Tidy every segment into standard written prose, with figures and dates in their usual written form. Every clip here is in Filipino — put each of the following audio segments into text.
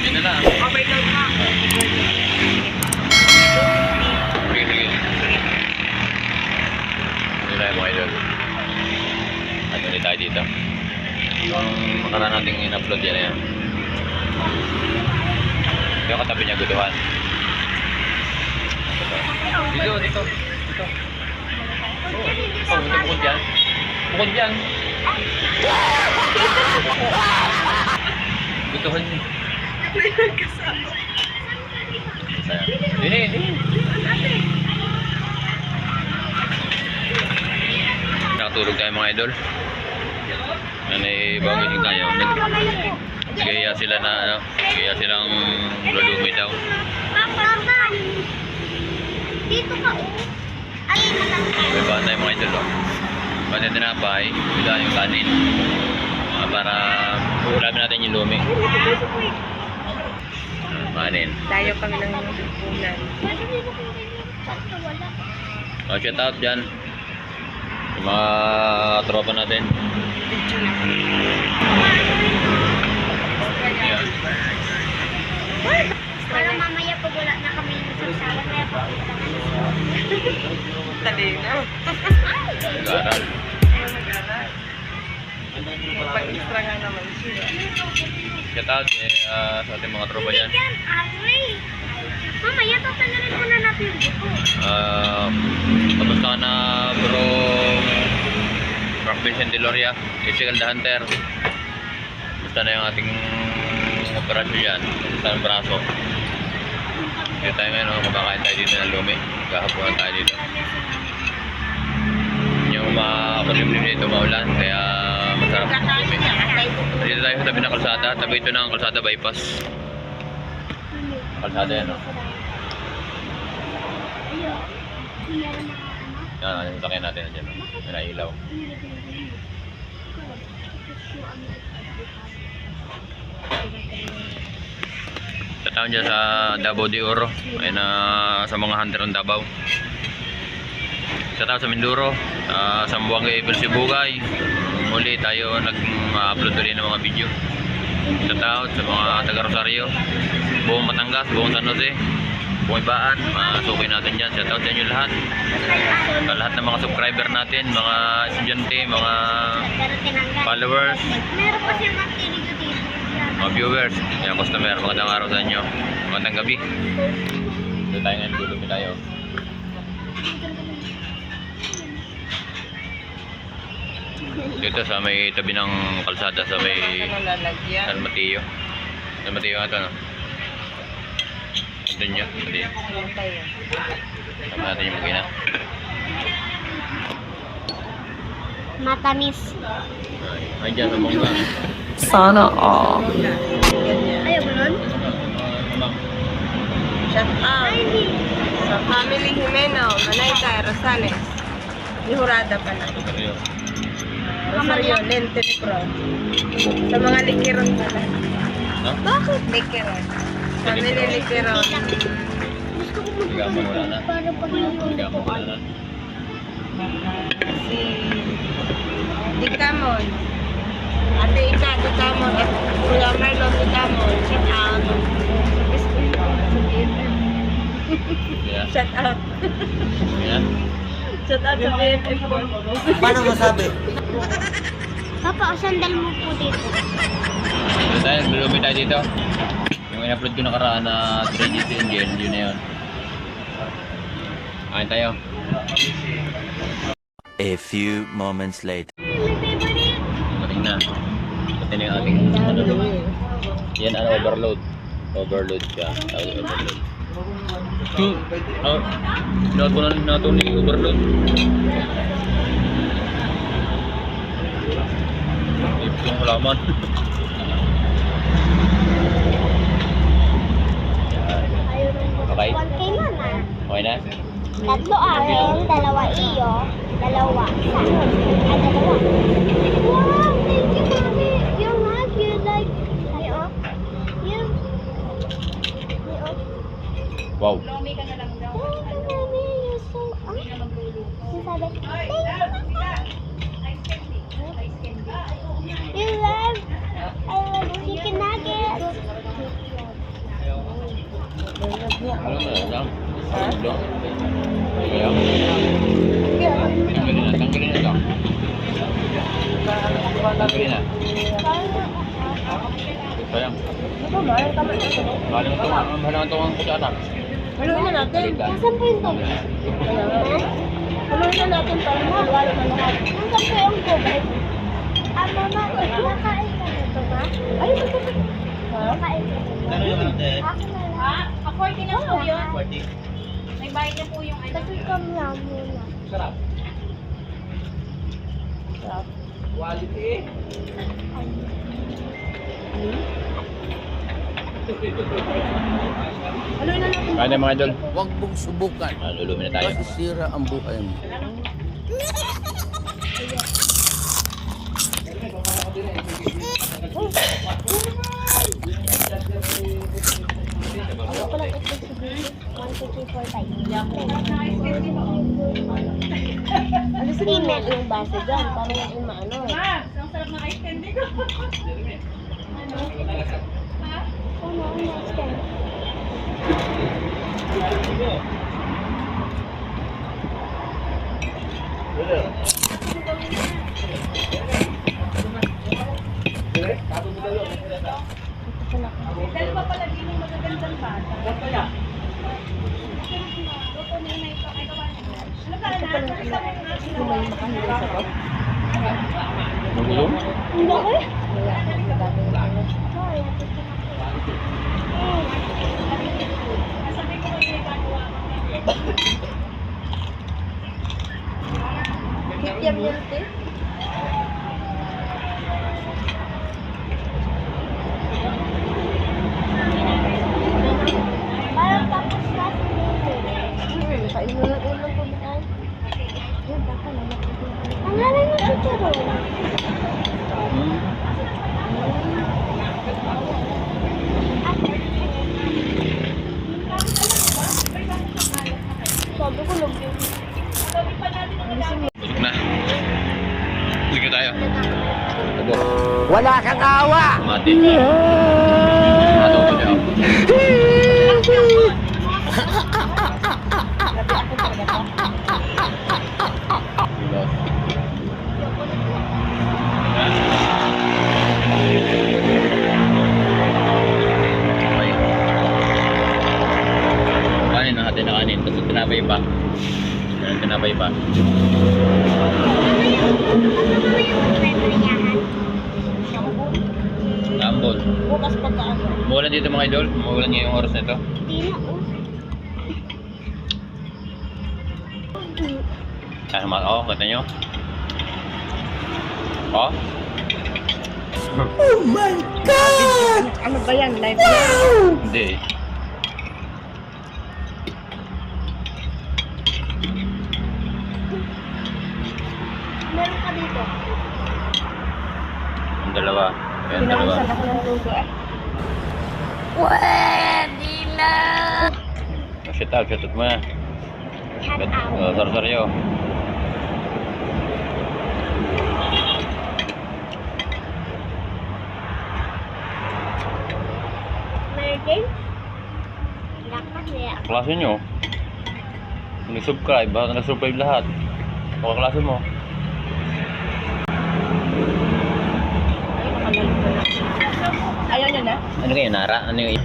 Yun na lang. Okay daw pa. Sige. Hindi tayo mga idol. At ulit tayo dito. Yung makaraan nating in-upload yan na yan. Yung katabi niya guduhan. Dito. Oh, ito bukod dyan. Bukod dyan. Gutuhan niya. Ini. Nakatulog tayo mga idol. Bago gising tayo. Nagkaya sila na ano, nagkaya silang lulumi daw. Papa, dito ka ay May baan tayo mga idol. Pati tinapay, bigla yung kanin. Para ulamin natin yung lumi. Kanin. Tayo kami ng ulan. Oh, shout out dyan. Yung mga tropa natin. Ayan. para mamaya pag wala na kami sa sala kaya Tali na. Nag-aaral. Pag-extra nga naman siya. Shout out sa ating mga tropa dyan. Mamaya tatanggalin muna natin yung buto. Kamusta ka na bro Frank Vincent de Loria, Ezekiel the Hunter. Kamusta na yung ating operasyon dyan? Kamusta ng braso? Dito tayo ngayon, kumakain tayo dito ng lumi. Kahapunan tayo dito. Yung makulimlim dito maulan, kaya masarap ng lumi. Dito tayo sa tabi ng kalsada, tabi ito ng kalsada bypass. Kalsada yan, no? Yan, yung sakyan natin dyan. May nailaw. Sa taon dyan sa Davao de Oro. Ayun sa mga hunter ng Davao. Sa taon sa Mindoro. Sa Sambuanga Evil Sibugay. Muli tayo nag-upload ulit ng mga video. Sa taon sa mga taga Rosario. Buong Batangas, buong San Jose. Buong Ibaan, masukin natin dyan. Shout out sa inyo lahat. Sa lahat ng mga subscriber natin, mga estudyante, mga followers, Meron pa siyang magtinig dito. mga viewers, mga customer. Magandang araw sa inyo. Magandang gabi. Dito tayo ngayon, lulumi tayo. Dito sa may tabi ng kalsada sa may San Mateo. San Mateo ito, no? Doon nyo, hindi. Tama natin yung magina. Matamis. Ay, dyan sa bongga. Sana all. Ayaw mo nun? Shout out sa family Jimeno, Manaytay, Rosales. Lihurada pala. Rosario, Lente Negro. Sa mga likiron pala. No? Bakit likiron? Family likiron. Ligaman wala na. Para pag Ligaman wala na. Si Dictamon. Ate Ika, Dictamon. At Kuya Marlon, Dictamon. Shout out. Yeah. Shout out. Yeah. Shout out sa BFF ko. Paano masabi? Papa, o sandal mo po dito. Dito tayo, lulumi tayo dito. Yung in-upload ko nakaraan na 3GC Engine, yun na yun. Kain tayo. A few moments later. Mating na. Pati na yung ating ano doon. Yan ano, overload. Overload siya. Tawag overload. Sinuot ko na ito ni overload. Ipos yung halaman. Okay? 1K man ah. Okay na? Tatlo akin, dalawa iyo, dalawa sa akin. Ay, dalawa. Wow, thank you, Mami. You're hot. You like, you. Wow. Thank you, Mami. You're so, you sabi, thank you, Mama. You love, I love chicken nuggets. Bili na. Sayang. Ito, mahal ka man ito. Mahal naman itong kutsara. Haluin na natin. Nasaan po yung tubig? Haluin na natin para mawala na lahat. Nasaan po yung tubig? Mama, nakain ka nito ba? Ay, ito. Ha? Nakain ka nito. Ako na lang. Ako, na po yun. May bayad na po yung ano. Kasi kami lang muna. Sarap. Quality eh. Haluin na natin. Kaya na mga idol. Huwag mong subukan. Lulumin na tayo. Masisira ang buhay mo. Ano ko lang ito siguro? 1, 2, 3, 4, 5. Alisin mo yung base dyan para yung maano. Ma, ang sarap ng ice candy ko. Ano, next time? Dahil pa pala din yung magagandang bata. Luto na yun ito. Ay, gawa niya. Ano ka na? Pakita mo na. May makahuli sa to. Magulong? Hindi ko eh. Sabi ko kung may gagawa ko. Kikiam yan, te. Parang tapos na si Lily. Kain mo na ulam pumitan. Yun, baka naman. Ang lalay mo si Charon. Sabi ko lang yun. Busog na. Sige tayo. Abo. Wala kang awa! Mati. Mato ko niya. Kanin na natin na kanin. Tapos tinapay pa. Tinapay pa. Tambol. Bukas pagkaano. Umuulan dito mga idol. Umuulan ngayong oras na ito. Hindi na, oh. Oo, kata nyo. Oh. Ano ba yan? Live yan? Hindi. Meron ka dito. Ang dalawa. Ayan, dalawa. Pinakasan ako ng luto eh. Shout out mo na. Shout out. Sorry. Meron? Dapat ya. Klase nyo. Nag-subscribe. Baka nag-subscribe lahat. Baka klase mo. Ayaw niya na? Ano kayo, Nara? Ano yung...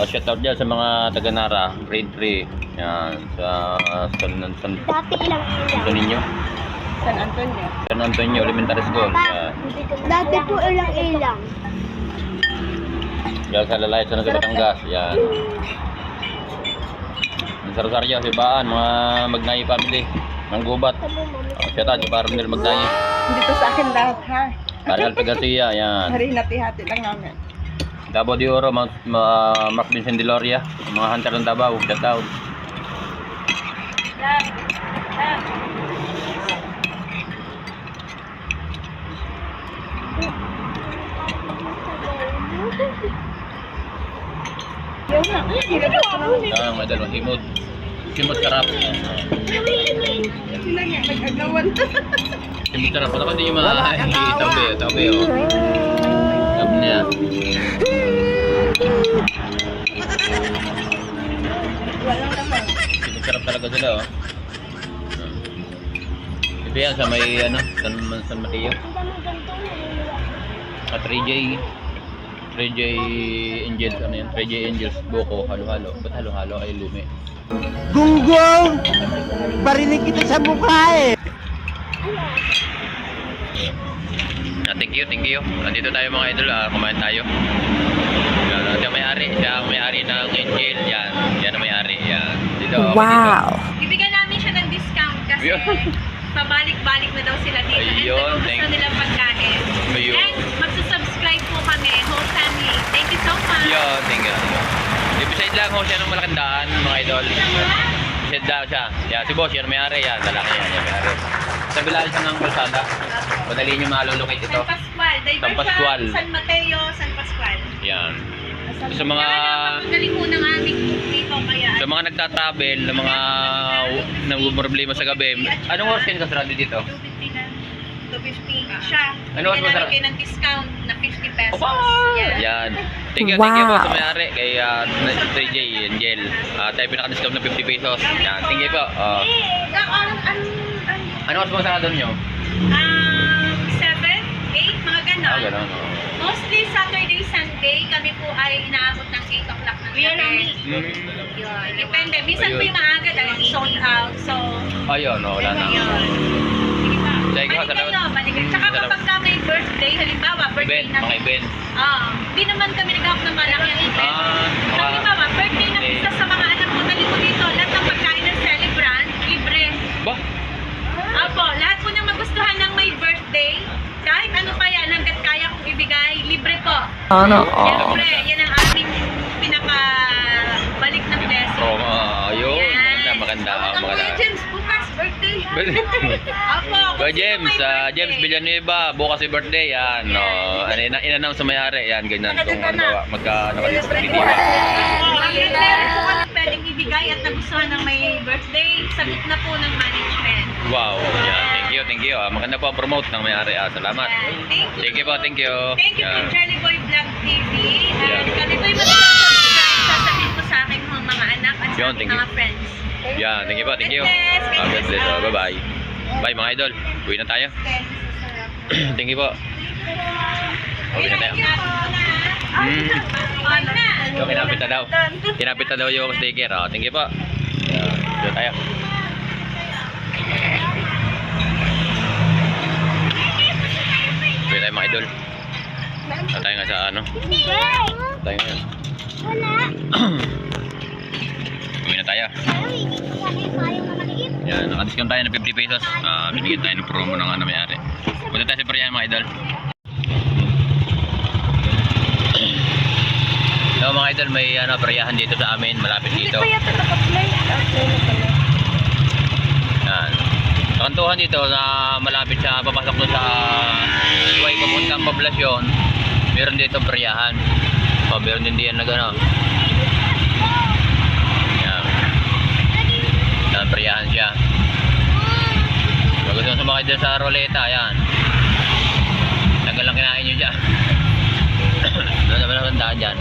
shout out dyan sa mga taga Nara. Grade 3. Yan. Sa Dati ilang San ilang. ninyo. San Antonio. San Antonio Elementary School. Yan. Dati po ilang ilang. Diyan sa Lalay, sa Batangas. Yan. Sa Rosario, sa Ibaan, mga Magnayi family. Mga gubat. Shout out sa parang nila Magnayi. Dito sa akin lahat ha. Para Alpe Garcia, yan. Hari hati-hati lang namin. Davao de Oro, Mark Vincent de Loria, mga hunter ng Davao, shout out. Yung na. Hirap ako naman. Yan, mga dalawa, himod. Himod sarap. Sila nga nag-agawan. Himod sarap. Pala hindi nyo tabi, oh. Tabi niya. Walang naman. Himod sarap talaga sila, oh. Ito yan sa may ano, San Mateo. Ang dami ganito. Naluluwa. At 3J Angels, ano yan? 3J Angels, Boko, halo-halo. Ba't halo-halo ay lumi? Gunggong! Barinig kita sa mukha eh! Thank you. Nandito tayo mga idol, kumain tayo. Ito ang may-ari, siya ang may-ari ng Angel. Yan ang may-ari. Yan. Dito, Wow. Bibigyan namin siya ng discount kasi Ayun. pabalik-balik na daw sila dito. And Ayun, kung gusto thank- nilang pagkain. Ayun. And magsusubscribe po kami, whole family. Thank you so much. Thank you. Beside lang ho siya ng malaking daan, mga idol. Beside lang siya. Yan, si boss, yan ang may-ari. Yan, lalaki yan, yan may-ari. Sa bilaan siya ng kalsada. Madali nyo malulukit ito. San Pascual. San Pascual. San Mateo, San Pascual. Yan. Sa mga Magaling po ng aming dito kaya. sa mga nagtatravel, na mga nagpo-problema sa gabi. Anong oras kayo kasarado dito? 250 na. 250 siya. Ano oras Bigyan ba namin kayo ng discount na 50 pesos. Opa! Yan. Yan. Thank you po Wow. sa may-ari kay 3J Angel. Tayo pinaka-discount ng 50 pesos. Yan. Thank you po. Ano oras ba sarado nyo? 7, 8, mga ganon. Gano'n. Mostly Saturday, Sunday, kami po ay inaabot ng 8 o'clock ng gabi. Yun. Depende. Minsan po Ayun. yung maaga dahil sold out. So, Ayun, wala na. yun. Sige pa. Sige, Balik salamat. kayo, balik kayo. Tsaka Salamat. kapag ka may birthday, halimbawa, birthday Event, na. mga event. Di naman kami nag-out ng malaking event. Halimbawa, birthday ng isa sa mga anak ko, dali ko dito, lahat ng pagkain ng celebrant, libre. Ba? Apo, lahat po niyang magustuhan ng may birthday, kahit ano pa yan, hanggat kaya kong ibigay, libre po. Sana Siyempre, yan ang aming pinaka-balik ng blessing. Ayun. Yan. Maganda. Ang Maganda. Kuya James, bukas, birthday. Apo, Kuya James, James Villanueva, bukas si birthday. Yan. In-announce sa may-ari. Yan, ganyan. Kung ano ba, magka-nakalimutan. Meron po kami pwedeng ibigay at nagustuhan ng may birthday, sagot na po ng management. Wow. Yan. Thank you. Maganda po ang promote ng may-ari. Salamat. Thank you. Thank you. Thank you Yan. to Jelly Boy Vlog TV. Yeah. And kami po'y mag-subscribe. Sasabihin ko sa aking mga anak at sa Yun, aking thank you. mga friends. Yan. Thank you. God bless. Bye-bye. Bye mga idol. Uwi na tayo. Thank you po. Uwi na tayo. So, kinapit na daw. Kinapit na daw yung sticker. Thank you po. Dito tayo. Uwi tayo mga idol. Tayo nga sa ano. Tayo ngayon. Wala. Uwi na tayo. Pero hindi ko kami payong na maliit. Yan, nakadiscount tayo ng 50 pesos. Binigyan tayo ng promo ng ano may-ari. Punta tayo sa Priyan mga idol. So mga idol, may Priyahan dito sa amin, malapit dito. Kaya ito naka-play. Okay na pala. Yan. Sa kantuhan dito na malapit sa papasok doon sa way papuntang poblasyon, meron dito Priyahan. Meron din diyan na gano'n. Yan. Yan, Priyahan siya. So, gusto mo sumakay dyan sa Roleta, yan. Tagal lang kinain nyo dyan. Doon naman ang daan dyan.